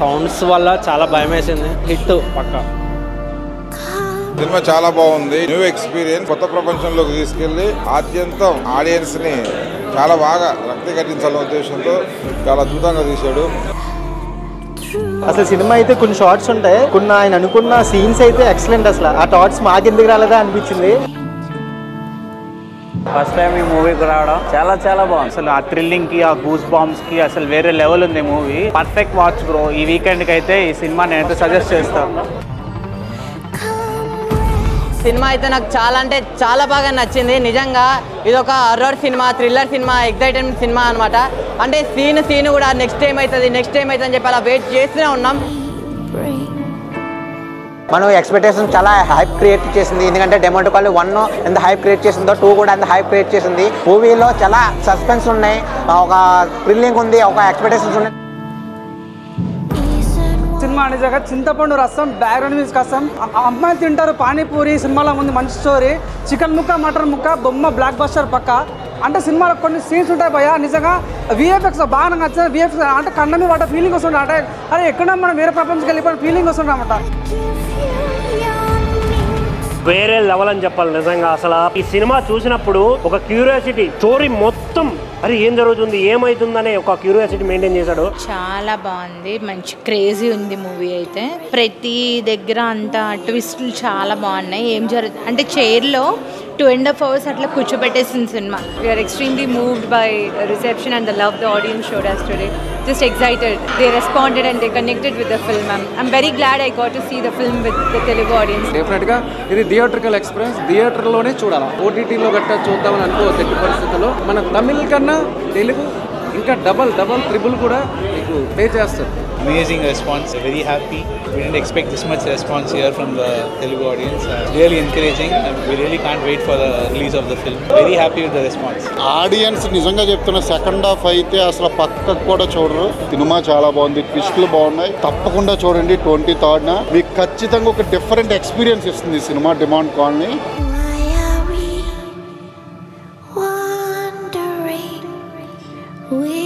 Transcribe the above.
Sounds వల్ల చాలా భయం వేసింది. హిట్ పక్కా. సినిమా చాలా బాగుంది. న్యూ ఎక్స్పీరియన్స్, కొత్త ప్రపంచంలోకి తీసుకెళ్లి ఆద్యంతం ఆడియన్స్ ని చాలా బాగా రక్తి కట్టించాలనే ఉద్దేశంతో చాలా అద్భుతంగా తీశాడు. అసలు సినిమా అయితే కొన్ని షార్ట్స్ ఉంటాయి, కొన్ని ఆయన అనుకున్న సీన్స్ అయితే ఎక్సలెంట్. అసలు ఆ థాట్స్ మాకెందుకు రాలేదా అనిపించింది. ఫస్ట్ టైం ఈ మూవీకి రావడం చాలా చాలా బాగుంది. అసలు ఆ థ్రిల్లింగ్ కి, ఆ గూస్ బాంబ్స్ కి అసలు వేరే లెవెల్ ఉంది మూవీ. Perfect watch bro. ఈ వీకెండ్ కి అయితే ఈ సినిమా నేను సజెస్ట్ చేస్తాను. సినిమా అయితే నాకు చాలా అంటే చాలా బాగా నచ్చింది. నిజంగా ఇది ఒక horror cinema, thriller cinema, excitement cinema అనమాట. అంటే సీన్ కూడా నెక్స్ట్ టైం అవుతుంది అని చెప్పి అలా వెయిట్ చేస్తూనే ఉన్నాం. మనం ఎక్స్పెక్టేషన్ చాలా హైప్ క్రియేట్ చేసింది. ఎందుకంటే డెమోటో కాల్ 1 ఎంత హైప్ క్రియేట్ చేసిందో 2 కూడా ఎంత హైప్ క్రియేట్ చేసింది. మూవీలో చాలా సస్పెన్స్ ఉన్నాయి, ఒక థ్రిల్లింగ్ ఉంది, ఒక ఎక్స్పెక్టేషన్స్ ఉన్నాయి. సినిమా నిజంగా చింతపండు రసం, బ్యాక్గ్రౌండ్ మ్యూజిక్ కోసం అమ్మాయిలు తింటారు పానీపూరి. సినిమాలో ముందు మంచి స్టోరీ, చికెన్ ముక్క, మటన్ ముక్క, బొమ్మ బ్లాక్ బస్టర్ పక్క. అంటే సినిమాలో కొన్ని సీన్స్ ఉంటాయి భయ, నిజంగా విఎఫ్ఎక్స్ బాగా నచ్చింది. విఎఫ్ఎక్స్ అంటే కన్నమి వాట ఫీలింగ్ వస్తుండే, అంటే అరే ఎక్కడ మనం వేరే ప్రపంచంకి వెళ్ళిపోయిన ఫీలింగ్ వస్తుండే అన్నమాట. వేరే లెవెల్ అని చెప్పాలి నిజంగా. అసలు ఈ సినిమా చూసినప్పుడు ఒక క్యూరియాసిటీ, స్టోరీ మొత్తం అరే ఏం జరుగుతుంది, ఏమైతుందనే ఒక క్యూరియాసిటీ మెయింటైన్ చేశాడు. చాలా బాగుంది, మంచి క్రేజీ ఉంది మూవీ అయితే. ప్రతి దగ్గర అంతా ట్విస్టులు చాలా బాగున్నాయి. ఏం జరుగుతుంది అంటే చైర్లో 2.5 hours అట్లా కూర్చోబెట్టేసింది సినిమా. We are extremely moved by reception and the love the audience showed us today. Just excited. They responded and they connected with the film. I'm very glad I got to see the film with the Telugu audience. డెఫినెట్గా ఇది theatrical experience, థియేటర్లోనే చూడాలి. ఓటీటీలో గట్టా చూద్దామని అనుకోవద్దు ఎట్టి పరిస్థితుల్లో. మన తమిళ్ కన్నా తెలుగు ఇంకా డబల్ ట్రిపుల్ కూడా మీకు పే చేస్తారు. Amazing response, very happy. We didn't expect this much response here from the Telugu audience. Really encouraging. We really can't wait for the release of the film. Very happy with the response. Audience నిజంగా చెప్తున్న second half అయితే అసలు పక్కకు కూడా చూడరు. Cinema చాలా బాగుంది, ట్విస్టులు బాగున్నాయి. తప్పకుండా చూడండి 23rd మీకు ఖచ్చితంగా ఒక డిఫరెంట్ ఎక్స్పీరియన్స్ ఇస్తుంది సినిమా డిమాండ్ కాలనీ. We